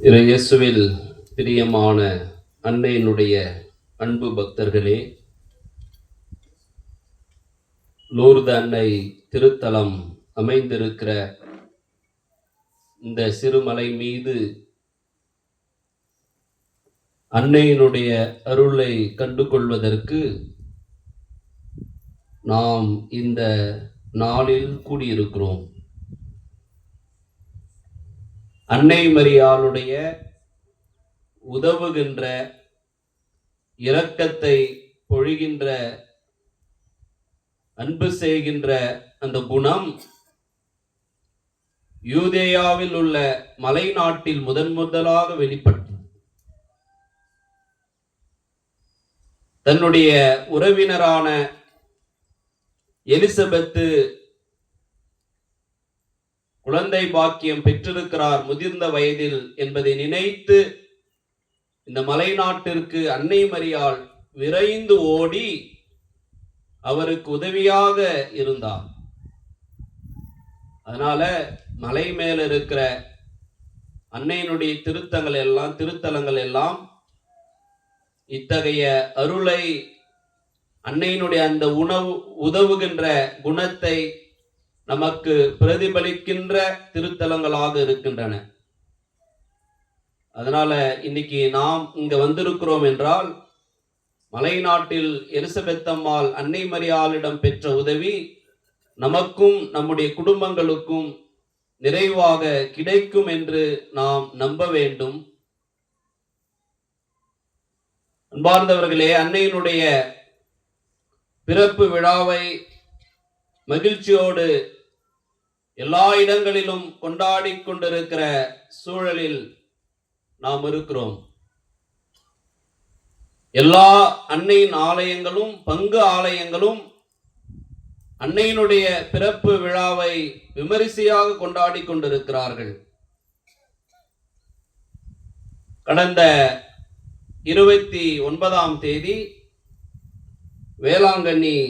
இயேசுவில் பிரியமான அன்னையினுடைய அன்பு பக்தர்களே, லூர்து அன்னை திருத்தலம் அமைந்திருக்கிற இந்த சிறுமலை மீது அன்னையினுடைய அருளை கண்டு கொள்வதற்கு நாம் இந்த நாளில் கூடியிருக்கிறோம். அன்னை மரியாளுடைய உதவுகின்ற, இரக்கத்தை பொழிகின்ற, அன்பு செய்கின்ற அந்த குணம் யூதேயாவில் உள்ள மலை நாட்டில் முதலாக வெளிப்பட்டது. தன்னுடைய உறவினரான எலிசபெத்து குழந்தை பாக்கியம் பெற்றிருக்கிறார் முதிர்ந்த வயதில் என்பதை நினைத்து இந்த மலை நாட்டிற்கு அன்னை மரியாள் விரைந்து ஓடி அவருக்கு உதவியாக இருந்தார். அதனால மலை மேல இருக்கிற அன்னையினுடைய திருத்தலங்கள் எல்லாம் இத்தகைய அருளை, அன்னையினுடைய அந்த உதவுகின்ற குணத்தை நமக்கு பிரதிபலிக்கின்ற திருத்தலங்களாக இருக்கின்றன. அதனால இன்னைக்கு நாம் இங்க வந்திருக்கிறோம் என்றால், மலை நாட்டில் எலிசபெத் அம்மாள் அன்னை மரியாளிடம் பெற்ற உதவி நமக்கும் நம்முடைய குடும்பங்களுக்கும் நிறைவாக கிடைக்கும் என்று நாம் நம்ப வேண்டும். அன்பார்ந்தவர்களே, அன்னையினுடைய பிறப்பு விழாவை மகிழ்ச்சியோடு எல்லா இடங்களிலும் கொண்டாடி கொண்டிருக்கிற சூழலில் நாம் இருக்கிறோம். எல்லா அன்னையின் ஆலயங்களும், பங்கு ஆலயங்களும் அன்னையினுடைய பிறப்பு விழாவை விமரிசையாக கொண்டாடி கொண்டிருக்கிறார்கள். கடந்த 29ஆம் தேதி வேளாங்கண்ணி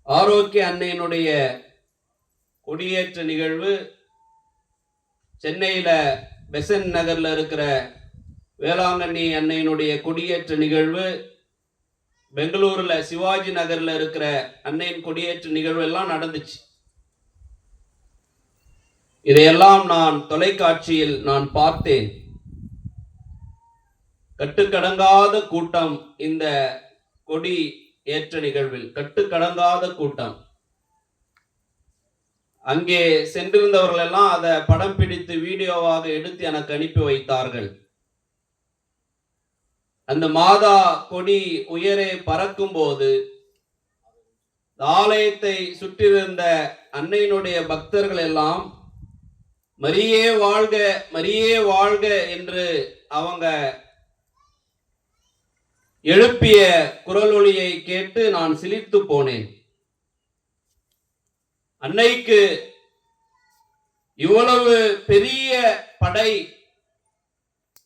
ஆரோக்கிய அன்னையினுடைய கொடியேற்ற நிகழ்வு, சென்னையில பெசன் நகர்ல இருக்கிற வேளாங்கண்ணி அன்னையினுடைய கொடியேற்ற நிகழ்வு, பெங்களூர்ல சிவாஜி நகர்ல இருக்கிற அன்னையின் கொடியேற்ற நிகழ்வு எல்லாம் நடந்துச்சு. இதையெல்லாம் நான் தொலைக்காட்சியில் நான் பார்த்தேன். கட்டுக்கடங்காத கூட்டம், இந்த கொடி ஏற்ற நிகழ்வில் கட்டுக்கடங்காத கூட்டம். அங்கே சென்றிருந்தவர்கள் எல்லாம் அதை படம் பிடித்து வீடியோவாக எடுத்து எனக்கு அனுப்பி வைத்தார்கள். அந்த மாதா கொடி உயரே பறக்கும் போது ஆலயத்தை சுற்றியிருந்த அன்னையினுடைய பக்தர்கள் எல்லாம் மரியே வாழ்க, மரியே வாழ்க என்று அவங்க எழுப்பிய குரல் ஒலியை கேட்டு நான் சிலிர்த்து போனேன். அன்னைக்கு இவ்வளவு பெரிய படை,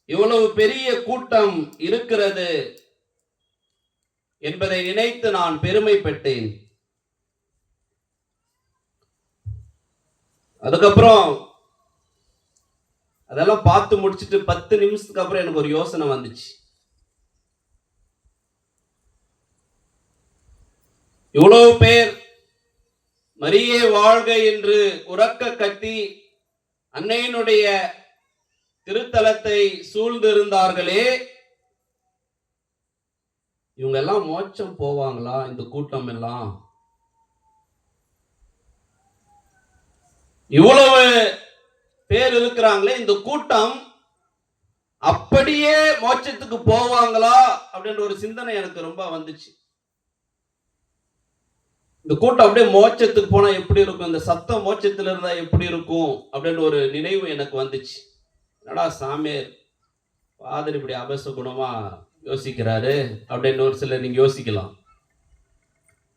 இவ்வளவு பெரிய கூட்டம் இருக்கிறது என்பதை நினைத்து நான் பெருமைப்பட்டேன். அதுக்கப்புறம் அதெல்லாம் பார்த்து முடிச்சுட்டு 10 நிமிஷத்துக்கு அப்புறம் எனக்கு ஒரு யோசனை வந்துச்சு. இவ்வளவு பேர் மரியே வாழ்க என்று உரக்க கத்தி அன்னையினுடைய திருத்தலத்தை சூழ்ந்திருந்தார்களே, இவங்க எல்லாம் மோட்சம் போவாங்களா? இந்த கூட்டம் எல்லாம் இவ்வளவு பேர் இருக்கிறாங்களே, இந்த கூட்டம் அப்படியே மோட்சத்துக்கு போவாங்களா அப்படின்ற ஒரு சிந்தனை எனக்கு ரொம்ப வந்துச்சு. இந்த கூட்டம் அப்படியே மோட்சத்துக்கு போனா எப்படி இருக்கும், இந்த சத்தம் மோட்சத்துல இருந்தா எப்படி இருக்கும் அப்படின்ற ஒரு நினைவு எனக்கு வந்துச்சு. என்னடா சாமியார் ஃபாதர் இப்படி அபசகுணமா யோசிக்கிறாரு அப்படின்னு ஒரு சிலர் நீங்க யோசிக்கலாம்.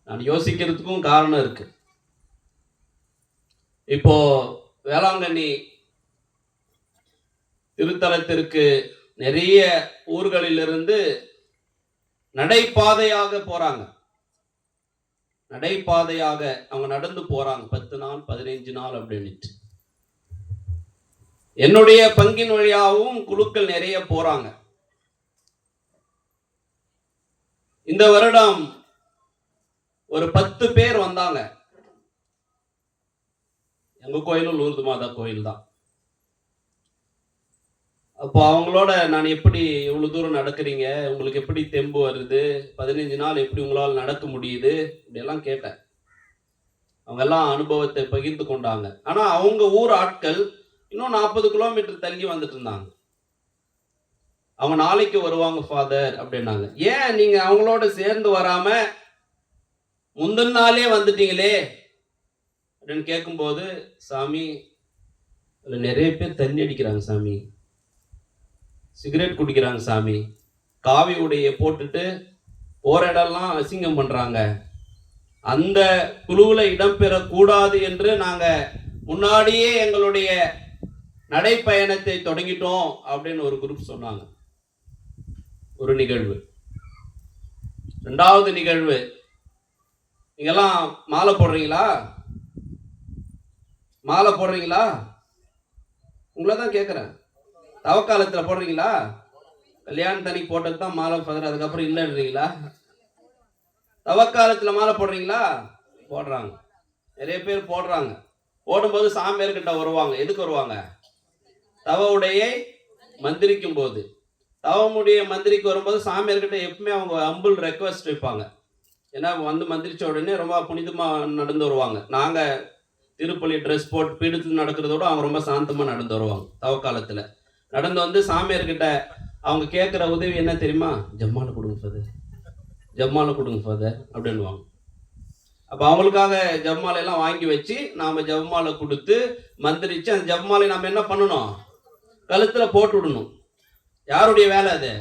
நான் யோசிக்கிறதுக்கும் காரணம் இருக்கு. இப்போ வேளாங்கண்ணி திருத்தலத்திற்கு நிறைய ஊர்களிலிருந்து நடைபாதையாக போறாங்க. நடைபாதையாக அவங்க நடந்து போறாங்க. 10 நாள் 15 நாள் அப்படின்ட்டு. என்னுடைய பங்கின் வழியாகவும் குழுக்கள் நிறைய போறாங்க. இந்த வருடம் ஒரு 10 பேர் வந்தாங்க. எங்க கோயிலும் லூர்து மாதா கோயில் தான். அப்போ அவங்களோட நான் எப்படி இவ்வளவு தூரம் நடக்கிறீங்க, உங்களுக்கு எப்படி தெம்பு வருது, 15 நாள் எப்படி உங்களால் நடக்க முடியுது, இப்படியெல்லாம் கேட்டேன். அவங்க எல்லாம் அனுபவத்தை பகிர்ந்து கொண்டாங்க. ஆனா அவங்க ஊர் ஆட்கள் இன்னும் 40 கிலோமீட்டர் தள்ளி வந்துட்டு இருந்தாங்க. அவங்க நாளைக்கு வருவாங்க ஃபாதர் அப்படின்னாங்க. ஏன் நீங்க அவங்களோட சேர்ந்து வராம முந்தின நாளே வந்துட்டீங்களே அப்படின்னு கேட்கும்போது, சாமி அதுல நிறைய பேர் தண்ணி அடிக்கிறாங்க சாமி, சிகரெட் குடிக்கிறாங்க சாமி, காவி உடைய போட்டுட்டு போற இடம்லாம் அசிங்கம் பண்றாங்க, அந்த குழுவுல இடம்பெறக்கூடாது என்று நாங்க முன்னாடியே எங்களுடைய நடைப்பயணத்தை தொடங்கிட்டோம் அப்படின்னு ஒரு குரூப் சொன்னாங்க. ஒரு நிகழ்வு. ரெண்டாவது நிகழ்வு, நீங்கெல்லாம் மாலை போடுறீங்களா? மாலை போடுறீங்களா? உங்களை தான் கேட்குறேன். தவக்காலத்துல போடுறீங்களா? கல்யாணத்தன்னைக்கு போட்டது தான் மாலை ஃபாதர், அதுக்கப்புறம் இல்லைன்றீங்களா? தவக்காலத்துல மாலை போடுறீங்களா? போடுறாங்க. நிறைய பேர் போடுறாங்க. போடும்போது சாமியார்கிட்ட வருவாங்க. எதுக்கு வருவாங்க? தவ உடையை மந்திரிக்கும் போது. தவமுடைய மந்திரிக்கு வரும்போது சாமியார்கிட்ட எப்பவுமே அவங்க அம்புல் ரெக்வஸ்ட் வைப்பாங்க. ஏன்னா வந்து மந்திரிச்ச உடனே ரொம்ப புனிதமா நடந்து வருவாங்க. நாங்க திருப்பலி ட்ரெஸ் போட்டு பீடத்தில் நடக்கிறதோட அவங்க ரொம்ப சாந்தமா நடந்து வருவாங்க. தவக்காலத்துல நடந்து வந்து சாமியார்கிட்ட அவங்க கேட்குற உதவி என்ன தெரியுமா? ஜம்மாலை கொடுங்க ஃபாதர், ஜம்மாலை கொடுங்க ஃபாதர் அப்படின்வாங்க. அப்போ அவங்களுக்காக ஜம்மாலை எல்லாம் வாங்கி வச்சு நாம ஜம்மாலை கொடுத்து மந்திரிச்சு அந்த ஜம்மாலை நம்ம என்ன பண்ணணும்? கழுத்துல போட்டு விடணும். யாருடைய வேலை அது?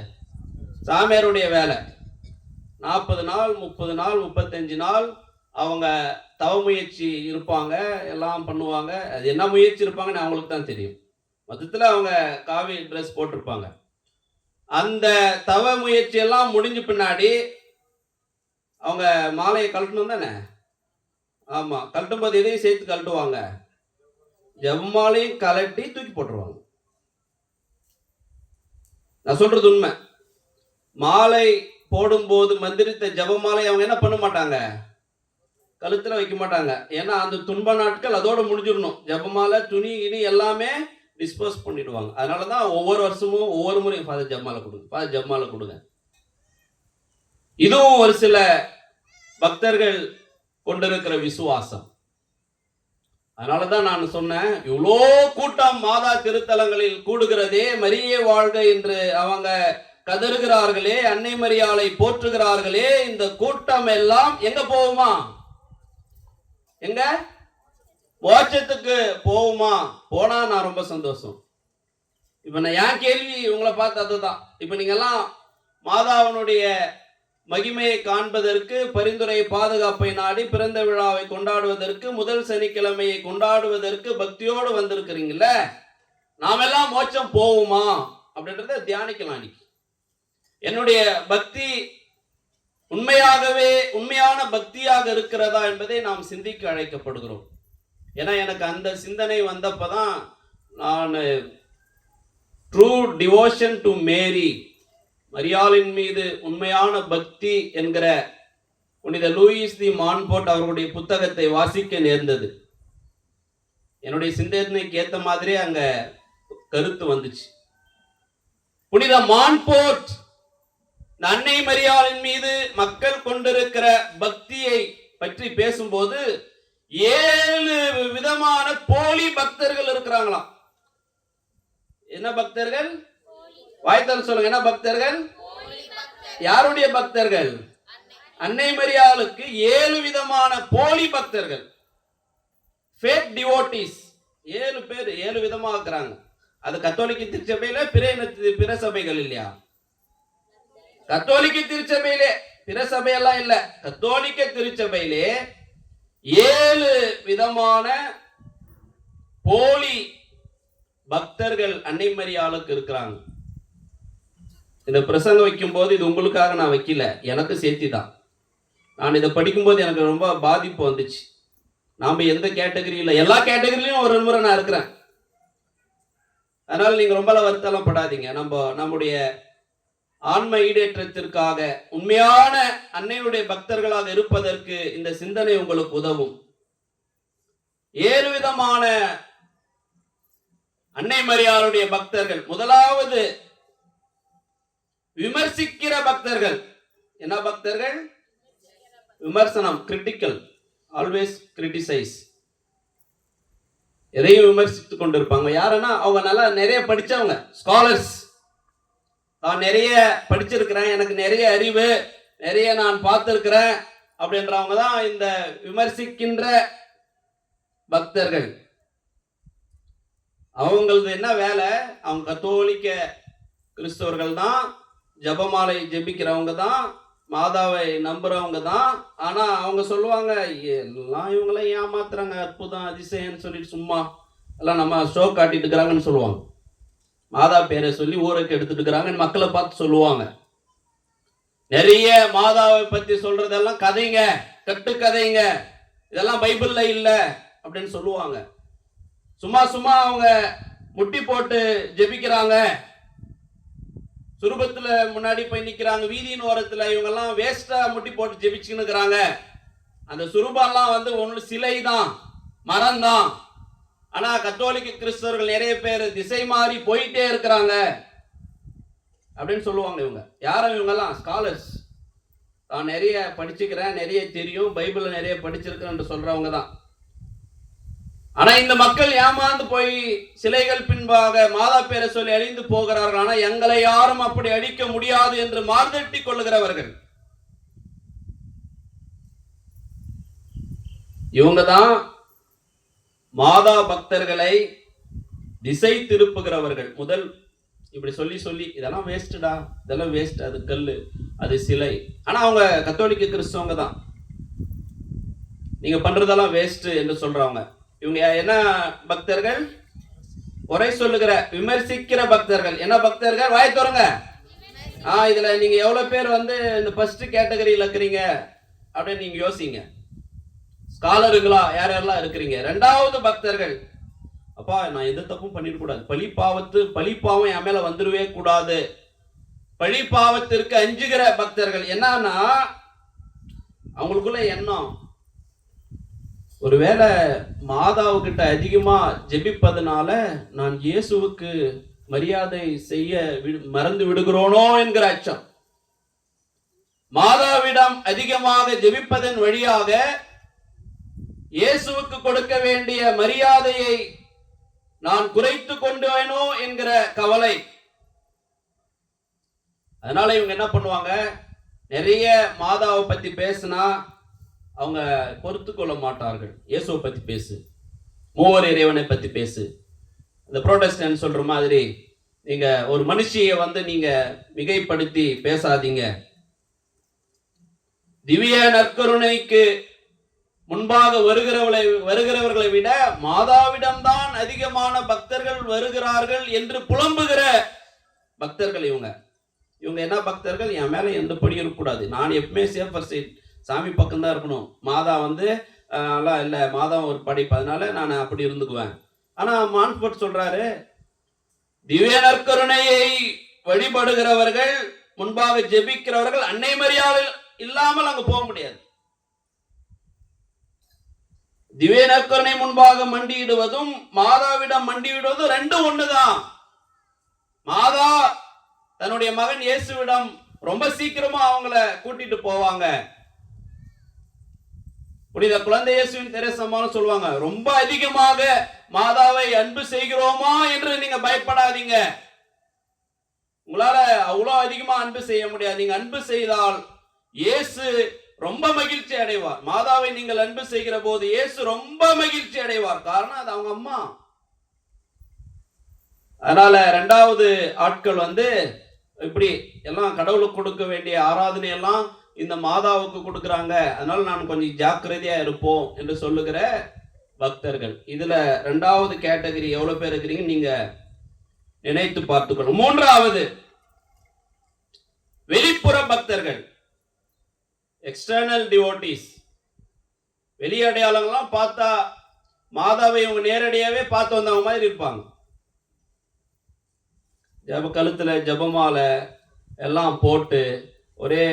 சாமியாருடைய வேலை. 40 நாள் 30 நாள் 35 நாள் அவங்க தவ முயற்சி இருப்பாங்க, எல்லாம் பண்ணுவாங்க. அது என்ன முயற்சி இருப்பாங்கன்னு அவங்களுக்கு தான் தெரியும். மொத்தத்தில் அவங்க காவி ட்ரெஸ் போட்டிருப்பாங்க. அந்த தவ முயற்சி எல்லாம் முடிஞ்ச பின்னாடி அவங்க மாலையை கழட்டணும் தானே? ஆமா, கழட்டும் போது எதையும் சேர்த்து கழட்டுவாங்க, ஜம்மாலையும் கலட்டி தூக்கி போட்டுருவாங்க. நான் சொல்றது உண்மை. மாலை போடும்போது மந்திரித்த ஜபமாலை அவங்க என்ன பண்ண மாட்டாங்க? கழுத்துல வைக்க மாட்டாங்க. ஏன்னா அந்த துன்ப நாட்கள் அதோட முடிஞ்சிடணும். ஜபமாலை துணி இனி எல்லாமே டிஸ்போஸ் பண்ணிடுவாங்க. அதனாலதான் ஒவ்வொரு வருஷமும் ஒவ்வொரு முறையும் ஃபாதர் ஜம்மாலை கொடுங்க, ஃபாதர் ஜம்மாலை கொடுங்க. இதுவும் ஒரு சில பக்தர்கள் கொண்டிருக்கிற விசுவாசம். அதனாலதான் நான் சொன்னேன், இவ்வளோ கூட்டம் மாதா திருத்தலங்களில் கூடுகிறதே, மரியே வாழ்க என்று அவங்க கதறுகிறார்களே, அன்னை மரியாளை போற்றுகிறார்களே, இந்த கூட்டம் எல்லாம் எங்க போகுமா? எங்க? மோட்சத்துக்கு போகுமா? போனா நான் ரொம்ப சந்தோஷம். இப்ப நான் என் கேள்வி உங்களை பார்த்து அதுதான். இப்ப நீங்க எல்லாம் மாதாவினுடைய மகிமையை காண்பதற்கு, பரிந்துரை பாதுகாப்பை நாடி பிறந்த விழாவை கொண்டாடுவதற்கு, முதல் சனிக்கிழமையை கொண்டாடுவதற்கு பக்தியோடு வந்திருக்கிறீங்கல்ல, நாமெல்லாம் மோட்சம் போகுமா அப்படின்றத தியானிக்கலாம். இன்னைக்கு என்னுடைய பக்தி உண்மையாகவே உண்மையான பக்தியாக இருக்கிறதா என்பதை நாம் சிந்திக்க அழைக்கப்படுகிறோம். ஏன்னா எனக்கு அந்த சிந்தனை வந்தப்பதான் நான் ட்ரூ டிவோஷன் டு மேரி, மரியாளின் மீது உண்மையான பக்தி என்கிற புனித லூயிஸ் தி மான்போர்ட் அவர்களுடைய புத்தகத்தை வாசிக்க நேர்ந்தது. என்னுடைய சிந்தனைக்கு ஏற்ற மாதிரியே அங்க கருத்து வந்துச்சு. புனித மான்போர்ட் அன்னை மரியாளின் மீது மக்கள் கொண்டிருக்கிற பக்தியை பற்றி பேசும்போது 7 விதமான போலி பக்தர்கள் இருக்கிறாங்களாம். என்ன பக்தர்கள்? வாய்த்தால் சொல்லுங்க. என்ன பக்தர்கள்? யாருடைய பக்தர்கள்? அன்னை மரியாளுக்கு 7 விதமான போலி பக்தர்கள், ஃபேக் டிவோட்டிஸ். 7 பேர் 7 விதமா இருக்கிறாங்க. அது கத்தோலிக்க திருச்சபையில, பிற சபைகள் இல்லையா? கத்தோலிக்க திருச்சபையிலே, பிற சபையெல்லாம் இல்ல, கத்தோலிக்க திருச்சபையிலே 7 விதமான போலி பக்தர்கள் அன்னை மரியாளுக்கு இருக்கிறாங்க. இந்த பிரசங்கம் வைக்கும் போது இது உங்களுக்காக நான் வைக்கல, எனக்கு சேர்த்தி தான். நான் இதை படிக்கும்போது எனக்கு ரொம்ப பாதிப்பு வந்துச்சு. நாம எந்த கேட்டகரியில், எல்லா கேட்டகரியிலும் ஒரு முறை நான் இருக்கிறேன். அதனால நீங்க ரொம்ப வருத்தம் படாதீங்க. நம்முடைய ஆன்ம ஈடேற்றத்திற்காக உண்மையான அன்னையுடைய பக்தர்களாக இருப்பதற்கு இந்த சிந்தனை உங்களுக்கு உதவும். 7 விதமான அன்னை மரியாளுடைய பக்தர்கள். முதலாவது விமர்சிக்கிற பக்தர்கள். என்ன பக்தர்கள்? விமர்சனம், கிரிட்டிக்கல், ஆல்வேஸ் கிரிட்டிசைஸ். எதையும் விமர்சித்துக் கொண்டிருப்பாங்க. யாருன்னா அவங்க நல்லா நிறைய படிச்சவங்க, ஸ்காலர்ஸ். நான் நிறைய படிச்சிருக்கிறேன், எனக்கு நிறைய அறிவு, நிறைய நான் பார்த்திருக்கிறேன் அப்படின்றவங்க தான் இந்த விமர்சிக்கின்ற பக்தர்கள். அவங்களது என்ன வேலை? அவங்க கத்தோலிக்க கிறிஸ்தவர்கள் தான், ஜபமாலை ஜெபிக்கிறவங்க தான், மாதாவை நம்புறவங்க தான். ஆனா அவங்க சொல்லுவாங்க, எல்லாம் இவங்களாம் ஏமாத்துறாங்க, அற்புதம் அதிசயம்னு சொல்லிட்டு சும்மா எல்லாம் நம்ம ஷோ காட்டிட்டு இருக்கிறாங்கன்னு சொல்லுவாங்க. மாதா பேரை சொல்லி ஊருக்கு எடுத்துட்டு இருக்கிறாங்கன்னு மக்களை பார்த்து சொல்லுவாங்க. நிறைய மாதாவை பத்தி சொல்றதெல்லாம் கதைங்க, கட்டு கதைங்க, இதெல்லாம் பைபிள்ல இல்ல அப்படின்னு சொல்லுவாங்க. சும்மா சும்மா அவங்க முட்டி போட்டு ஜெபிக்கிறாங்க, சுரூபத்துல முன்னாடி போய் நிக்கிறாங்க, வீதியின் ஓரத்துல இவங்க எல்லாம் வேஸ்டா முட்டி போட்டு ஜெபிச்சுன்னு இருக்கிறாங்க. அந்த சுரூபெல்லாம் ஒண்ணு சிலை தான், மரம் தான். ஆனா கத்தோலிக்க கிறிஸ்தவர்கள் நிறைய பேர் திசை மாறி போயிட்டே இருக்கிறாங்க அப்படின்னு சொல்லுவாங்க. இவங்க யாரும்? இவங்க எல்லாம் ஸ்காலர்ஸ். நான் நிறைய படிச்சுக்கிறேன், நிறைய தெரியும், பைபிள்ல நிறைய படிச்சிருக்கேன் சொல்றவங்க தான். ஆனா இந்த மக்கள் ஏமாந்து போய் சிலைகள் பின்பாக மாதா பேரை சொல்லி அழிந்து போகிறார்கள். ஆனா எங்களை யாரும் அப்படி அழிக்க முடியாது என்று மார்தட்டி கொள்ளுகிறவர்கள் இவங்க தான். மாதா பக்தர்களை திசை திருப்புகிறவர்கள். முதல் இப்படி சொல்லி சொல்லி இதெல்லாம் வேஸ்டா, இதெல்லாம் வேஸ்ட், அது கல்லு, அது சிலை. ஆனா அவங்க கத்தோலிக்க கிறிஸ்தவங்க தான். நீங்க பண்றதெல்லாம் வேஸ்ட் என்று சொல்றவங்க. இவங்க என்ன பக்தர்கள்? குறை சொல்லுகிற, விமர்சிக்கிற பக்தர்கள். என்ன பக்தர்கள்? வாய் தோறுங்க. இதுல நீங்க எவ்வளவு பேர் இந்த ஃபர்ஸ்ட் கேட்டகரியில் இருக்கிறீங்க அப்படின்னு நீங்க யோசிங்க. ஸ்காலருங்களா யார் யாரெல்லாம் இருக்கிறீங்க? இரண்டாவது பக்தர்கள். அப்பா நான் எந்த தப்பும் பண்ணிட கூடாது, பழிப்பாவம் என் மேல வந்துடவே கூடாது, பழி பாவத்திற்கு அஞ்சுகிற பக்தர்கள். என்னன்னா அவங்களுக்குள்ள எண்ணம், ஒருவேளை மாதாவுக்கிட்ட அதிகமா ஜெபிப்பதனால நான் இயேசுவுக்கு மரியாதை செய்ய மறந்து விடுகிறோனோ என்கிற அச்சம். மாதாவிடம் அதிகமாக ஜெபிப்பதன் வழியாக இயேசுவுக்கு கொடுக்க வேண்டிய மரியாதையை நான் குறைத்து கொண்டேனோ என்கிற கவலை. அதனால இவங்க என்ன பண்ணுவாங்க? நிறைய மாதாவை பத்தி பேசினா அவங்க பொறுத்து கொள்ள மாட்டார்கள். இயேசுவை பத்தி பேசு, மூவர் இறைவனை பத்தி பேசு. இந்த புரோட்டஸ்டன்ட் சொல்ற மாதிரி நீங்க ஒரு மனுஷியை நீங்க மிகைப்படுத்தி பேசாதீங்க. திவ்ய நற்கருணைக்கு முன்பாக வருகிறவர்களை விட மாதாவிடம்தான் அதிகமான பக்தர்கள் வருகிறார்கள் என்று புலம்புகிற பக்தர்கள் இவங்க. என்ன பக்தர்கள்? என் மேல எந்த படி இருக்கக்கூடாது, நான் எப்பவுமே சேஃபர் சைட், சாமி பக்கம் தான் இருக்கணும். மாதா இல்ல, மாதா ஒரு படைப்பு, அதனால நான் அப்படி இருந்துக்குவேன். ஆனா மான்ஃபோர்ட் சொல்றாரு, திவ்ய நற்கருணையை வழிபடுகிறவர்கள், முன்பாக ஜெபிக்கிறவர்கள் அன்னை மரியாதை இல்லாமல் அங்க போக முடியாது. திவ்ய நற்கருணை முன்பாக மண்டியிடுவதும் மாதாவிடம் மண்டியிடுவதும் ரெண்டும் ஒண்ணுதான். மாதா தன்னுடைய மகன் இயேசுவிடம் ரொம்ப சீக்கிரமா அவங்கள கூட்டிட்டு போவாங்க. புனித குழந்தை இயேசுவின் தெரேசம்மான்னு சொல்லுவாங்க, ரொம்ப அதிகமாக மாதாவை அன்பு செய்கிறோமா என்று நீங்க பயப்படாதீங்க. உங்களால அவ்வளவு அதிகமா அன்பு செய்ய முடியாது. நீங்க அன்பு செய்தால் இயேசு ரொம்ப மகிழ்ச்சி அடைவார். மாதாவை நீங்கள் அன்பு செய்கிற போது இயேசு ரொம்ப மகிழ்ச்சி அடைவார். காரணம் அது அவங்க அம்மா. அதனால இரண்டாவது ஆட்கள் இப்படி எல்லாம் கடவுளுக்கு கொடுக்க வேண்டிய ஆராதனை எல்லாம் இந்த மாதாவுக்கு கொடுக்கறாங்க, அதனால நான் கொஞ்சம் ஜாக்கிரதையா இருப்போம் என்று சொல்லுகிற பக்தர்கள். இதுல இரண்டாவது கேட்டகரி எவ்வளவு பேர் இருக்கிறீங்க நீங்க நினைத்து பார்த்துக்கணும். மூன்றாவது வெளிப்புற பக்தர்கள், எக்ஸ்டர்னல் டிவோட்டிஸ். வெளி அடையாளங்கள்லாம் பார்த்தா மாதாவை இவங்க நேரடியாவே பார்த்து வந்தவங்க மாதிரி இருப்பாங்க. கழுத்துல ஜெபமாலை எல்லாம் போட்டு ஒரே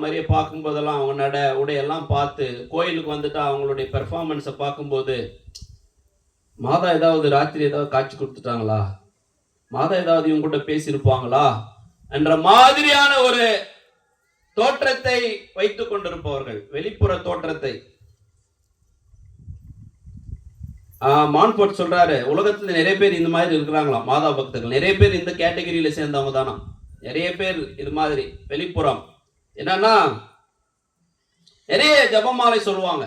மாதிரியே பார்க்கும்போதெல்லாம் அவங்க நட உடையெல்லாம் பார்த்து கோயிலுக்கு வந்துட்டு அவங்களுடைய பெர்ஃபார்மன்ஸை பார்க்கும்போது மாதா ஏதாவது ராத்திரி ஏதாவது காட்சி கொடுத்துட்டாங்களா, மாதா ஏதாவது இவங்க கூட பேசியிருப்பாங்களா என்ற மாதிரியான ஒரு தோற்றத்தை வைத்துக் கொண்டிருப்பவர்கள், வெளிப்புற தோற்றத்தை. மான்ஃபோர்ட் சொல்றாரு, உலகத்துல நிறைய பேர் இந்த மாதிரி இருக்கிறாங்களாம் மாதா பக்தர்கள். நிறைய பேர் இந்த கேட்டகரியில சேர்ந்தவங்க தானா. நிறைய பேர் இது மாதிரி வெளிப்புறம் என்னன்னா நிறைய ஜெபமாலை சொல்லுவாங்க,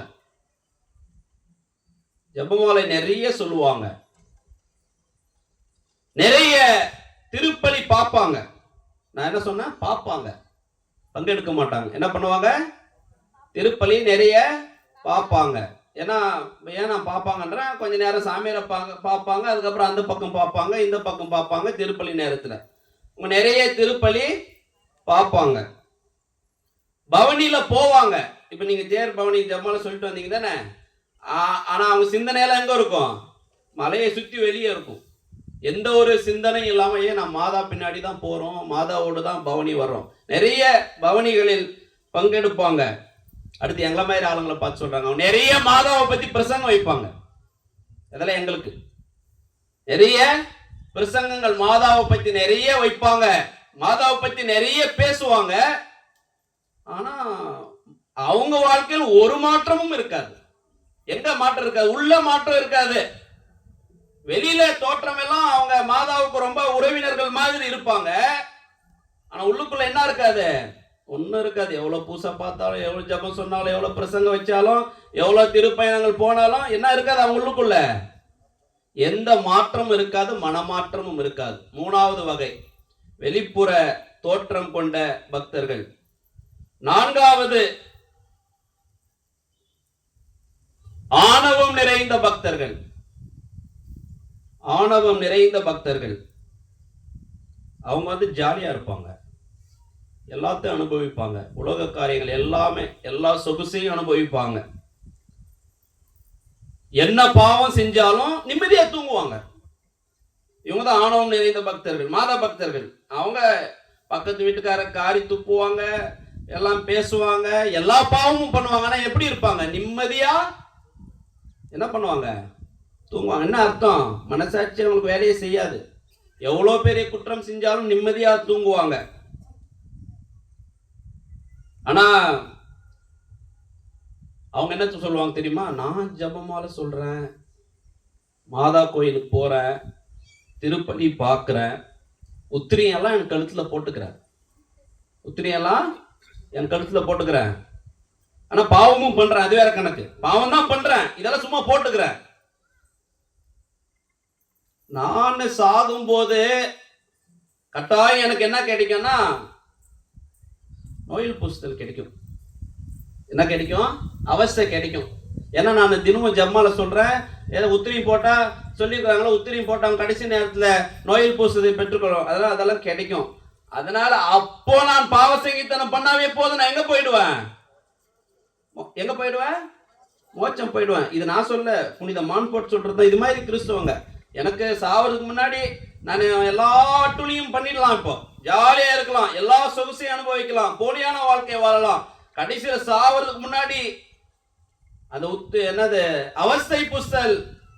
ஜெபமாலை நிறைய சொல்லுவாங்க, நிறைய திருப்பலி பார்ப்பாங்க. நான் என்ன சொன்னேன், பார்ப்பாங்க, பங்கெடுக்க மாட்டாங்க. என்ன பண்ணுவாங்க, திருப்பலி நிறைய பார்ப்பாங்க. ஏன்னா ஏன் நான் பார்ப்பாங்கன்ற, கொஞ்ச நேரம் சாமியாரை பார்ப்பாங்க, அதுக்கப்புறம் அந்த பக்கம் பார்ப்பாங்க, இந்த பக்கம் பார்ப்பாங்க. திருப்பலி நேரத்துல உங்க நிறைய திருப்பலி பார்ப்பாங்க, பவனியில போவாங்க. இப்ப நீங்க தேர் பவனி ஜெபமாலை சொல்லிட்டு வந்தீங்க தானே, ஆனா அவங்க சிந்தனையெல்லாம் எங்க இருக்கும், மலையை சுத்தி வெளியே இருக்கும். எந்த ஒரு சிந்தனையும் இல்லாம, ஏன் நான் மாதா பின்னாடி தான் போறோம், மாதாவோடு தான் பவனி வர்றோம். நிறைய பவனிகளில் பங்கெடுப்பாங்க. அடுத்து எங்களை மாதிரி ஆளுங்களை பார்த்து சொல்றாங்க, நிறைய மாதாவை பத்தி பிரசங்கம் வைப்பாங்க. இதெல்லாம் எங்களுக்கு நிறைய பிரசங்கங்கள் மாதாவை பத்தி நிறைய வைப்பாங்க, மாதாவை பத்தி நிறைய பேசுவாங்க. ஆனா அவங்க வாழ்க்கையில் ஒரு மாற்றமும் இருக்காது. எங்க மாற்றம் இருக்காது, உள்ள மாற்றம் இருக்காது. வெளியில தோற்றம் எல்லாம் அவங்க மாதாவுக்கு ரொம்ப உறவினர்கள் மாதிரி இருப்பாங்க. ஆனா உள்ளுக்குள்ள என்ன இருக்காது, ஒன்னும் இருக்காது. எவ்வளவு பூசை பார்த்தாலும், எவ்வளவு ஜெபம் சொன்னாலும், எவ்வளவு பிரசங்கம் வச்சாலும், எவ்வளவு திருப்பயணங்கள் போனாலும் என்ன இருக்காது, அவங்க உள்ளுக்குள்ள எந்த மாற்றமும் இருக்காது, மனமாற்றமும் இருக்காது. மூணாவது வகை வெளிப்புற தோற்றம் கொண்ட பக்தர்கள். நான்காவது ஆணவம் நிறைந்த பக்தர்கள். ஆணவம் நிறைந்த பக்தர்கள் அவங்க ஜாலியா இருப்பாங்க, எல்லாத்தையும் அனுபவிப்பாங்க, உலக காரியங்கள் எல்லாமே, எல்லா சொகுசையும் அனுபவிப்பாங்க. என்ன பாவம் செஞ்சாலும் நிம்மதியா தூங்குவாங்க. இவங்க தான் ஆணவம் நிறைந்த பக்தர்கள், மாதா பக்தர்கள். அவங்க பக்கத்து வீட்டுக்கார காரி துப்புவாங்க, எல்லாம் பேசுவாங்க, எல்லா பாவமும் பண்ணுவாங்க. ஆனா எப்படி இருப்பாங்க, நிம்மதியா என்ன பண்ணுவாங்க, தூங்குவாங்க. என்ன அர்த்தம், மனசாட்சி அவங்களுக்கு வேலையை செய்யாது. எவ்வளவு பெரிய குற்றம் செஞ்சாலும் நிம்மதியா தூங்குவாங்க. ஆனா அவங்க என்ன சொல்லுவாங்க தெரியுமா, நான் ஜெபமாலை சொல்றேன், மாதா கோயிலுக்கு போறேன், திருப்பலி பார்க்கிறேன், உத்திரியெல்லாம் என் கழுத்துல போட்டுக்கிறேன், உத்திரியெல்லாம் என் கழுத்துல போட்டுக்கிறேன், ஆனா பாவமும் பண்றேன். அது வேற கணக்கு, பாவம் தான் பண்றேன், இதெல்லாம் சும்மா போட்டுக்கிறேன். நான் சாகும் போது கட்டாயம் எனக்கு என்ன கிடைக்கும்னா, நோயில் புஸ்தல் கிடைக்கும். என்ன கிடைக்கும், அவஸ்தை கிடைக்கும். ஏன்னா நான் தினமும் ஜெபமாலை சொல்றேன், ஏதோ உத்திரியும் போட்டா சொல்லியிருக்காங்களோ, உத்திரியும் போட்டாங்க கடைசி நேரத்துல நோயில் பூசுதை பெற்றுக்கொள்ளும், அதெல்லாம் கிடைக்கும். அதனால அப்போ நான் பாவ சங்கீதனம் பண்ணாவே போதும், நான் எங்க போயிடுவேன், எங்க போயிடுவேன், மோட்சம் போயிடுவேன். இது நான் சொல்ல, புனித மான்ஃபோர்ட் சொல்றது. இது மாதிரி கிறிஸ்தவங்க எனக்கு சாவதுக்கு முன்னாடி நான் எல்லா துளியும் பண்ணிடலாம், இப்போ ஜாலியா இருக்கலாம், எல்லா சொகுசையும் அனுபவிக்கலாம், போலியான வாழ்க்கையை வாழலாம். கடைசியில சாவதுக்கு முன்னாடி அந்த என்னது அவஸ்தை புஸ்தல்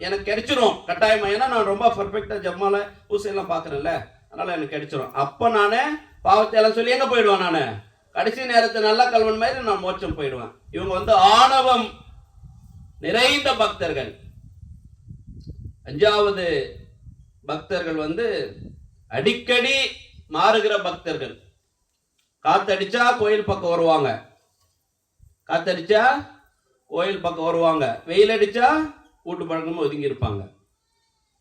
எனக்கு கிடைச்சிரும் கட்டாயமா. ஏன்னா நான் ரொம்ப பர்ஃபெக்டா ஜெபமாலை பூசையெல்லாம் பாக்குறேன்ல, அதனால எனக்கு கிடைச்சிரும். அப்ப நானு பாவத்தை எல்லாம் சொல்லி எங்க போயிடுவேன், நானு கடைசி நேரத்தை நல்ல கல்வன் மாதிரி நான் மோட்சம் போயிடுவேன். இவங்க ஆணவம் நிறைந்த பக்தர்கள். அஞ்சாவது பக்தர்கள் அடிக்கடி மாறுகிற பக்தர்கள். காத்தடிச்சா கோயில் பக்கம் வருவாங்க, காத்தடிச்சா கோயில் பக்கம் வருவாங்க, வெயில் அடிச்சா வீட்டு பழக்கமும் ஒதுங்கி இருப்பாங்க.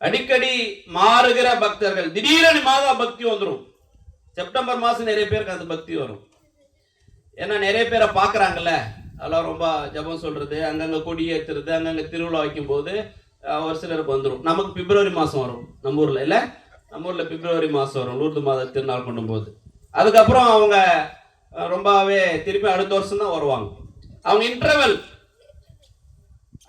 அடிக்கடி மாறுகிற பக்தர்கள். திடீரென மாதா பக்தி வந்துடும். செப்டம்பர் மாசம் நிறைய பேருக்கு அந்த பக்தி வரும். ஏன்னா நிறைய பேரை பாக்குறாங்கல்ல, அதெல்லாம் ரொம்ப ஜபம் சொல்றது, அங்கங்க கொடி ஏற்றுறது, அங்கங்க திருவிழா வைக்கும் போது ஒரு சிலருக்கு வந்துடும். நமக்கு பிப்ரவரி மாசம் வரும் நம்ம ஊர்ல, இல்ல நம்ம ஊர்ல பிப்ரவரி மாசம் வரும் லூர்து மாத திருநாள் கொண்டும் போது. அதுக்கப்புறம் அவங்க ரொம்பவே திருப்பி அடுத்த வருஷம் தான் வருவாங்க. அவங்க இன்டர்வல்,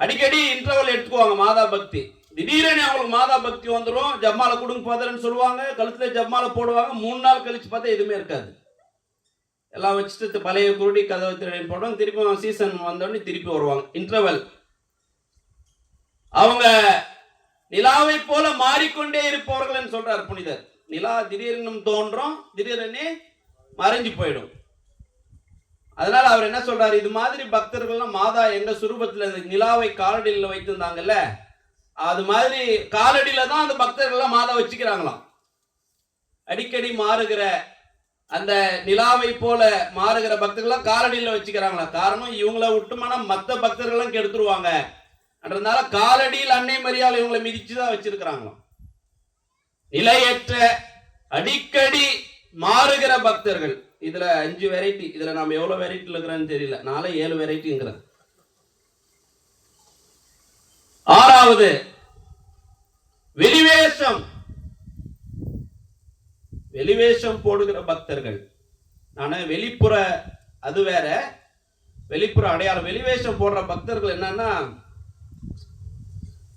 அடிக்கடி இன்டர்வல் எடுத்துக்குவாங்க மாதா பக்தி. திடீரென அவங்களுக்கு மாதா பக்தி வந்துடும். ஜப்மாலை கொடுங்க ஃபாதர்ன்னு சொல்லுவாங்க, கழுத்துல ஜப்மாலை போடுவாங்க. 3 நாள் கழிச்சு பார்த்தா எதுவுமே இருக்காது. எல்லாம் வச்சுட்டு பழைய குருடி கதவை திறன் போடுவாங்க. திருப்பி சீசன் வந்தோடனே திருப்பி வருவாங்க. இன்டர்வல். அவங்க நிலாவை போல மாறிக்கொண்டே இருப்பவர்கள் சொல்றார் புனிதர். நிலா திடீரெனும் தோன்றும், திடீரெனே மறைஞ்சு போயிடும். அதனால அவர் என்ன சொல்றாரு, இது மாதிரி பக்தர்கள்லாம் மாதா எங்க சுரூபத்துல நிலாவை காலடியில் வைத்திருந்தாங்கல்ல, அது மாதிரி காலடியில தான் அந்த பக்தர்கள்லாம் மாதா வச்சுக்கிறாங்களாம். அடிக்கடி மாறுகிற அந்த நிலாவை போல மாறுகிற பக்தர்கள்லாம் காலடியில வச்சுக்கிறாங்களா. காரணம், இவங்கள விட்டுமானா மற்ற பக்தர்கள்லாம் கெடுத்துருவாங்க. அதனால காலடியில் அன்னை மரியாள் இவங்களை மிதிச்சுதான் வச்சிருக்கிறாங்களாம். நிலையற்ற அடிக்கடி மாறுகிற பக்தர்கள். இதுல 5 வெரைட்டி. இதுல நாம எவ்வளவு வெரைட்டில இருக்கிறோன்னு தெரியல. 7 வெரைட்டிங்கிறேன். 6வது வெளிவேஷம். வெளிவேஷம் போடுகிற பக்தர்கள். நான் வெளிப்புற, அது வேற, வெளிப்புற அடையாளம். வெளிவேஷம் போடுற பக்தர்கள் என்னன்னா,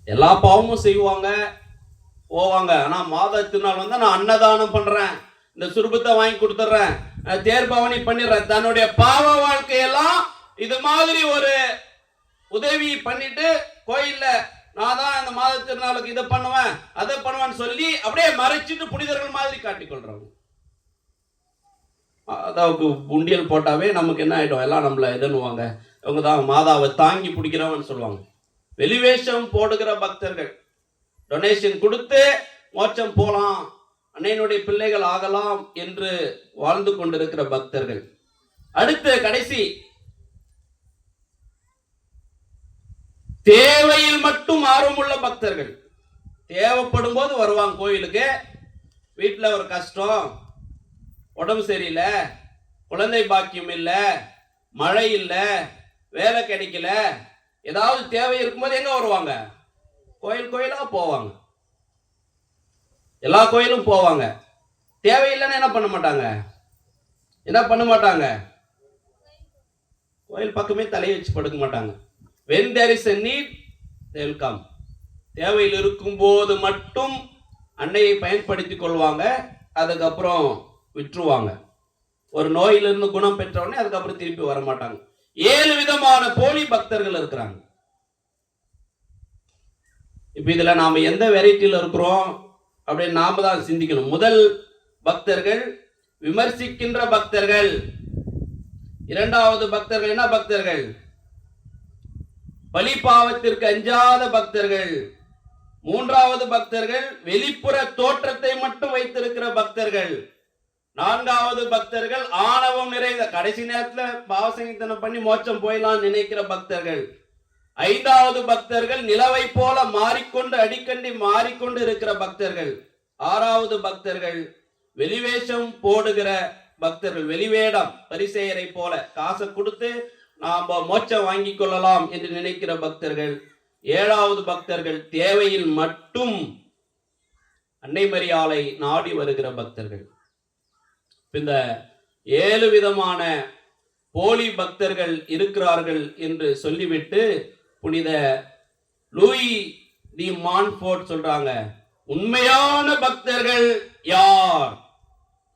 எல்லா பாவமும் செய்வாங்க, போவாங்க. ஆனா மாதா திருநாள் வந்தா நான் அன்னதானம் பண்றேன், இந்த சுருபத்தை வாங்கி கொடுத்துட்றேன், தேர்பவனி பண்ணிடுறேன். தன்னுடைய பாவ வாழ்க்கையெல்லாம் இது மாதிரி ஒரு உதவி பண்ணிட்டு கோயில்ல நான் தான் இந்த மாத திருநாளுக்கு இதை பண்ணுவேன் அதை பண்ணுவேன்னு சொல்லி அப்படியே மறைச்சிட்டு புனிதர்கள் மாதிரி காட்டிக்கொள்றாங்க. மாதாவுக்கு உண்டியல் போட்டாவே நமக்கு என்ன ஆயிடும், எல்லாம் நம்மள எதன்னுவாங்க, அவங்க தான் மாதாவை தாங்கி பிடிக்கிறவன்னு சொல்லுவாங்க. வெளிவேஷம் போடுகிற பக்தர்கள். டொனேஷன் கொடுத்து மோட்சம் போலாம், அன்னையினுடைய பிள்ளைகள் ஆகலாம் என்று வாழ்ந்து கொண்டிருக்கிற பக்தர்கள். அடுத்து கடைசி, தேவையில் மட்டும் ஆர்வமுள்ள பக்தர்கள். தேவைப்படும் போது வருவாங்க கோயிலுக்கு. வீட்டில் ஒரு கஷ்டம், உடம்பு சரியில்லை, குழந்தை பாக்கியம் இல்லை, மழை இல்லை, வேலை கிடைக்கல, ஏதாவது தேவை இருக்கும்போது எங்க வருவாங்க, கோயிலா போவாங்க. எல்லா கோயிலும் போவாங்க. தேவையில்லைன்னு என்ன பண்ண மாட்டாங்க, கோயில் பக்கமே தலையை வச்சு படுக்க மாட்டாங்க. When there is a need, they will come. தேவையில் இருக்கும்போது மட்டும் அன்னையை பயன்படுத்திக் கொள்வாங்க, அதுக்கப்புறம் விட்டுருவாங்க. ஒரு நோயிலிருந்து குணம் பெற்றவுடனே அதுக்கப்புறம் திருப்பி வர மாட்டாங்க. 7 விதமான போலி பக்தர்கள் இருக்கிறாங்க. இப்ப இதுல நாம எந்த வெரைட்டியில இருக்கிறோம் அப்படின்னு நாம தான் சிந்திக்கணும். முதல் பக்தர்கள் விமர்சிக்கின்ற பக்தர்கள். 2வது பக்தர்கள் என்ன பக்தர்கள், பலி பாவத்திற்கு அஞ்சாத பக்தர்கள். 3வது பக்தர்கள் வெளிப்புற தோற்றத்தை மட்டும் வைத்திருக்கிற பக்தர்கள். 4வது பக்தர்கள் ஆணவம் நிறைந்த, கடைசி நேரத்துல பாவசங்கீர்த்தனம் பண்ணி மோட்சம் போயிடலாம் நினைக்கிற பக்தர்கள். 5வது பக்தர்கள் நிலவை போல மாறிக்கொண்டு அடிக்கடி மாறிக்கொண்டு இருக்கிற பக்தர்கள். 6வது பக்தர்கள் வெளிவேஷம் போடுகிற பக்தர்கள். வெளிவேடம், பரிசேயரை போல காசை கொடுத்து நாம் மோட்சம் வாங்கி கொள்ளலாம் என்று நினைக்கிற பக்தர்கள். 7வது பக்தர்கள் தேவையில் மட்டும் அன்னை மரியாளை நாடி வருகிற பக்தர்கள். இந்த 7 விதமான போலி பக்தர்கள் இருக்கிறார்கள் என்று சொல்லிவிட்டு புனித லூயி தி மான்ஃபோர்ட் சொல்றாங்க, உண்மையான பக்தர்கள் யார்?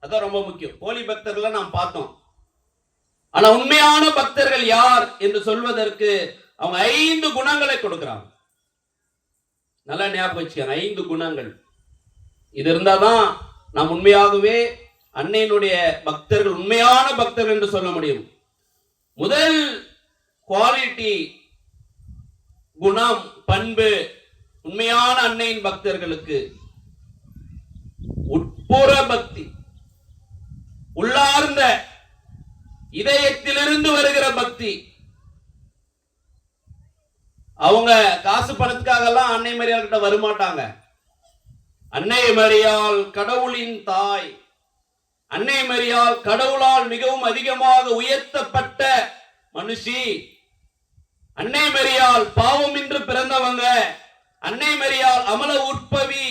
அதான் ரொம்ப முக்கியம். போலி பக்தர்களை நாம் பார்த்தோம், ஆனா உண்மையான பக்தர்கள் யார் என்று சொல்வதற்கு அவங்க 5 குணங்களை கொடுக்கிறாங்க. நல்லா ஞாபகம் வச்சுக்கோங்க, 5 குணங்கள். இது இருந்தாதான் நாம் உண்மையாகவே அன்னையினுடைய பக்தர்கள், உண்மையான பக்தர்கள் என்று சொல்ல முடியும். முதல் குவாலிட்டி, குணம், பண்பு உண்மையான அன்னையின் பக்தர்களுக்கு உட்புற பக்தி, உள்ளார்ந்த இதயத்திலிருந்து வருகிற பக்தி. அவங்க காசு பணத்துக்காக எல்லாம் அன்னை மரியாள் கிட்ட வரமாட்டாங்க. அன்னை மரியாள் கடவுளின் தாய். அன்னை மரியாள் கடவுளால் மிகவும் அதிகமாக உயர்த்தப்பட்ட மனுஷி. அன்னை மரியாள் பாவமின்றி பிறந்தவங்க. அன்னை மரியாள் அமல உற்பவி.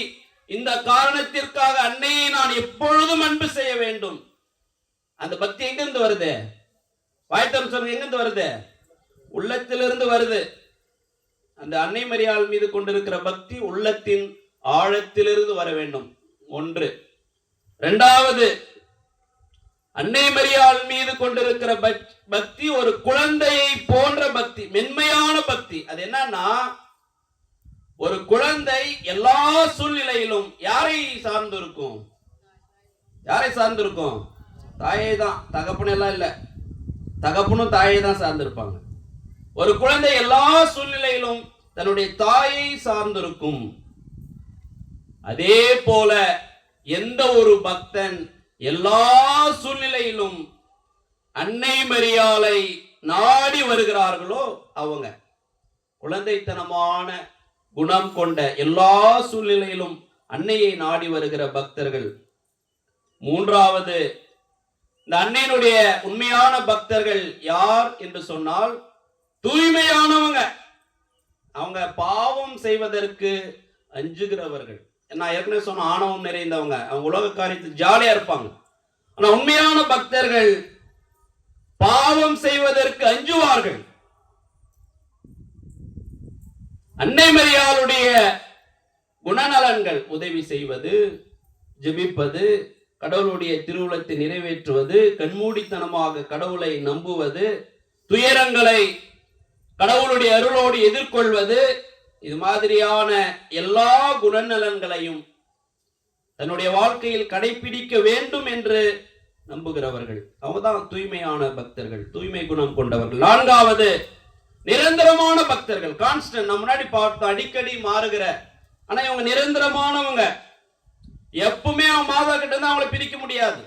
இந்த காரணத்திற்காக அன்னையை நான் எப்பொழுதும் அன்பு செய்ய வேண்டும். அந்த பக்தி எங்கிருந்து வருது? வாய்த்தம் சொல்லுங்க, எங்கிருந்து வருது? உள்ளத்திலிருந்து வருது. அந்த அன்னை மரியாள் மீது கொண்டிருக்கிற பக்தி உள்ளத்தின் ஆழத்திலிருந்து வர வேண்டும். ஒன்று. இரண்டாவது, அன்னை மரியாள் மீது கொண்டிருக்கிற பக்தி ஒரு குழந்தையை போன்ற பக்தி, மென்மையான பக்தி. அது என்னன்னா, ஒரு குழந்தை எல்லா சூழ்நிலையிலும் யாரை சார்ந்து இருக்கும்? யாரை சார்ந்து இருக்கும்? தாயை தான். தகப்பன் எல்லாம் இல்ல, தகப்பனும் தாயை தான் சார்ந்திருப்பாங்க. ஒரு குழந்தை எல்லா சூழ்நிலையிலும் தன்னுடைய தாயை சார்ந்திருக்கும். அதே போல எந்த ஒரு பக்தன் எல்லா சூழ்நிலையிலும் அன்னை மரியாளை நாடி வருகிறார்களோ அவங்க குழந்தைத்தனமான குணம் கொண்ட, எல்லா சூழ்நிலையிலும் அன்னையை நாடி வருகிற பக்தர்கள். மூன்றாவது, இந்த அன்னையினுடைய உண்மையான பக்தர்கள் யார் என்று சொன்னால் தூய்மையானவங்க. அவங்க பாவம் செய்வதற்கு அஞ்சுகிறவர்கள். நான் ஏற்கனவே சொன்ன ஆணவம் நிறைந்தவங்க, அவங்க உலக காரியத்தில் ஜாலியா இருப்பாங்க. ஆனா உண்மையான பக்தர்கள் பாவம் செய்வதற்கு அஞ்சுவார்கள். அன்னை மரியாளுடைய குணநலன்கள் உதவி செய்வது, ஜெபிப்பது, கடவுளுடைய திருவுளத்தை நிறைவேற்றுவது, கண்மூடித்தனமாக கடவுளை நம்புவது, துயரங்களை கடவுளுடைய அருளோடு எதிர்கொள்வது, இது மாதிரியான எல்லா குணநலன்களையும் தன்னுடைய வாழ்க்கையில் கடைபிடிக்க வேண்டும் என்று நம்புகிறவர்கள். அவங்க தான் தூய்மையான பக்தர்கள், தூய்மை குணம் கொண்டவர்கள். நான்காவது, நிரந்தரமான பக்தர்கள், கான்ஸ்டன்ட். நம்ம முன்னாடி பார்த்தோம், அடிக்கடி மாறுகிற, ஆனா இவங்க நிரந்தரமானவங்க. எப்பவுமே அவங்க மாதா கிட்ட இருந்து அவங்களை பிரிக்க முடியாது.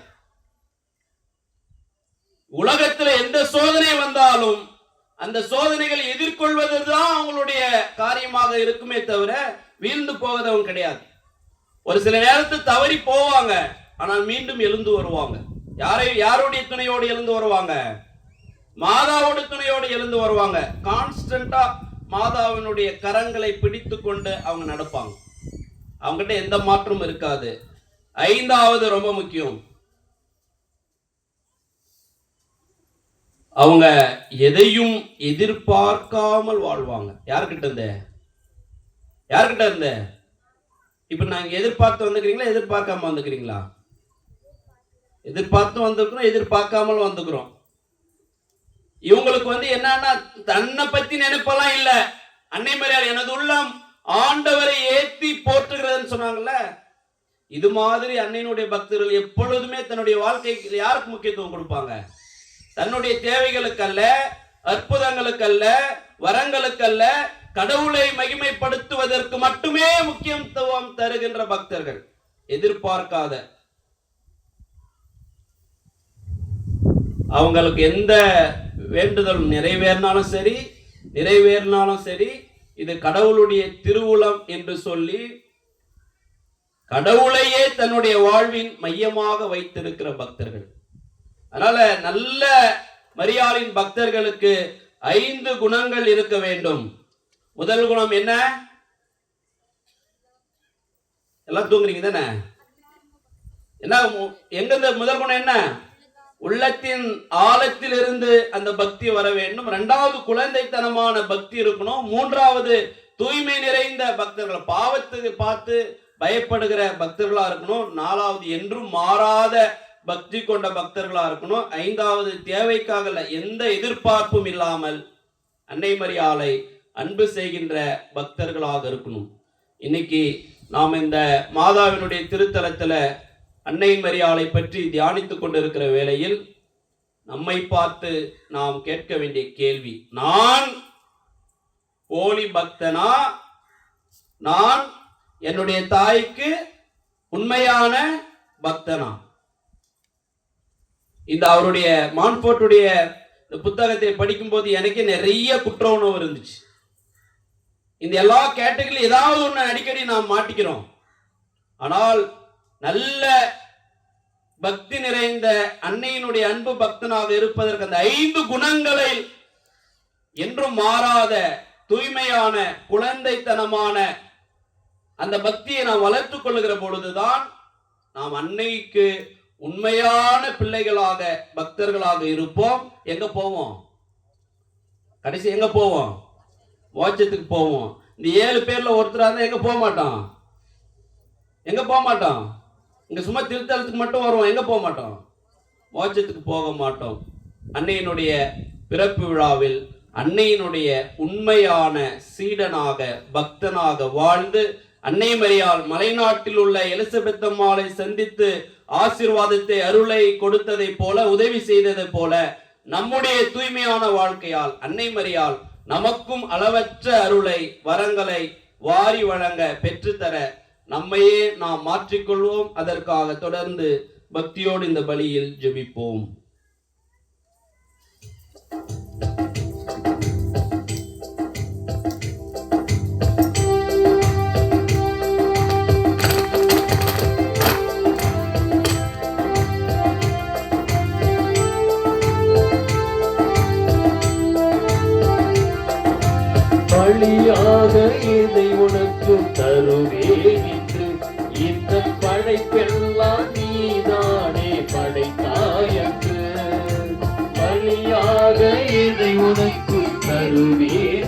உலகத்துல எந்த சோதனை வந்தாலும் அந்த சோதனைகளை எதிர்கொள்வதுதான் அவங்களுடைய காரியமாக இருக்குமே தவிர வீழ்ந்து போவதவங்க கிடையாது. ஒரு சில நேரத்தில் தவறி போவாங்க, ஆனால் மீண்டும் எழுந்து வருவாங்க. யாருடைய துணையோடு எழுந்து வருவாங்க? மாதாவோட துணையோடு எழுந்து வருவாங்க. கான்ஸ்டன்டா மாதாவினுடைய கரங்களை பிடித்து கொண்டு அவங்க நடப்பாங்க. அவங்ககிட்ட எந்த மாற்றமும் இருக்காது. ஐந்தாவது, ரொம்ப முக்கியம், அவங்க எதையும் எதிர்பார்க்காமல் வாழ்வாங்க. யார்கிட்ட இருந்த? யார்கிட்ட இருந்த? இப்ப நாங்க எதிர்பார்த்து வந்துக்கிறீங்களா, எதிர்பார்க்காம வந்துக்கிறீங்களா? எதிர்பார்த்து வந்துக்கிறோம், எதிர்பார்க்காமல் வந்துக்கிறோம். இவங்களுக்கு என்னன்னா, தன்னை பத்தி நினைப்பெல்லாம் இல்ல. அன்னை மரியாள் எனது உள்ளம் ஆண்டவரை ஏத்தி போற்றுகிறதுன்னு சொன்னாங்கல்ல, இது மாதிரி அன்னையினுடைய பக்தர்கள் எப்பொழுதுமே தன்னுடைய வாழ்க்கைக்கு யாருக்கு முக்கியத்துவம் கொடுப்பாங்க? தன்னுடைய தேவைகளுக்கு அல்ல, அற்புதங்களுக்கு அல்ல, வரங்களுக்கு அல்ல, கடவுளை மகிமைப்படுத்துவதற்கு மட்டுமே முக்கியத்துவம் தருகின்ற பக்தர்கள். எதிர்பார்க்காத, அவங்களுக்கு எந்த வேண்டுதல் நிறைவேறினாலும் சரி, நிறைவேறினாலும் சரி, இது கடவுளுடைய திருவுளம் என்று சொல்லி கடவுளையே தன்னுடைய வாழ்வின் மையமாக வைத்திருக்கிற பக்தர்கள். அதனால நல்ல மரியாளின் பக்தர்களுக்கு 5 குணங்கள் இருக்க வேண்டும். முதல் குணம் என்ன? எல்லாம் தூங்குறீங்க தானே? என்ன எங்க முதல் குணம் என்ன? உள்ளத்தின் ஆழத்தில் இருந்து அந்த பக்தி வர வேண்டும். இரண்டாவது, குழந்தைத்தனமான பக்தி இருக்கணும். மூன்றாவது, தூய்மை நிறைந்த பக்தர்கள், பாவத்துக்கு பார்த்து பயப்படுகிற பக்தர்களா இருக்கணும். நாலாவது, என்றும் மாறாத பக்தி கொண்ட பக்தர்களா இருக்கணும். ஐந்தாவது, தேவைக்காக எந்த எதிர்பார்ப்பும் இல்லாமல் அன்னை மரியாளை அன்பு செய்கின்ற பக்தர்களாக இருக்கணும். இன்னைக்கு நாம் இந்த மாதாவினுடைய திருத்தலத்துல அன்னை மரியாளை பற்றி தியானித்துக் கொண்டிருக்கிற வேளையில் நம்மை பார்த்து நாம் கேட்க வேண்டிய கேள்வி, நான் போலி பக்தனா? நான் என்னுடைய தாய்க்கு உண்மையான பக்தனா? இந்த அவருடைய மான்ஃபோர்ட்டுடைய புத்தகத்தை படிக்கும் போது எனக்கு நிறைய குற்ற உணர்வு இருந்துச்சு. இந்த எல்லா கேட்டகரி ஏதாவது ஒன்று அடிக்கடி நாம் மாட்டிக்கிறோம். ஆனால் நல்ல பக்தி நிறைந்த அன்னையினுடைய அன்பு பக்தனாக இருப்பதற்கு அந்த 5 குணங்களை என்றும் மாறாத தூய்மையான குழந்தைத்தனமான அந்த பக்தியை நாம் வளர்த்துக் கொள்ளுகிற பொழுதுதான் நாம் அன்னைக்கு உண்மையான பிள்ளைகளாக பக்தர்களாக இருப்போம். எங்க போவோம்? கடைசி எங்க போவோம்? மோட்சத்துக்கு போவோம். இந்த 7 பேர்ல ஒருத்தரா இருந்தா எங்க போக மாட்டோம்? எங்க போக மாட்டோம்? இங்க சும்மா திருத்தலத்துக்கு மட்டும் வருவோம், எங்க போக மாட்டோம்? மோட்சத்துக்கு போக மாட்டோம். அன்னையினுடைய பிறப்பு விழாவில் அன்னையினுடைய உண்மையான சீடனாக பக்தனாக வாழ்ந்து அன்னை மரியாள் மலைநாட்டில் உள்ள எலிசபெத் அம்மாளை சந்தித்து ஆசீர்வாதத்தை அருளை கொடுத்ததை போல உதவி செய்ததை போல நம்முடைய தூய்மையான வாழ்க்கையால் அன்னை மரியாள் நமக்கும் அளவற்ற அருளை வரங்களை வாரி வழங்க பெற்றுத்தர நம்மையே நாம் மாற்றிக்கொள்வோம். அதற்காக தொடர்ந்து பக்தியோடு இந்த பலியில் ஜெபிப்போம். பலியாக இதை உனக்கு தருவேன் என்று இந்த படைப்பெல்லாம் நீதானே படைத்தாயன்று. பலியாக இதை உனக்கு தருவேன்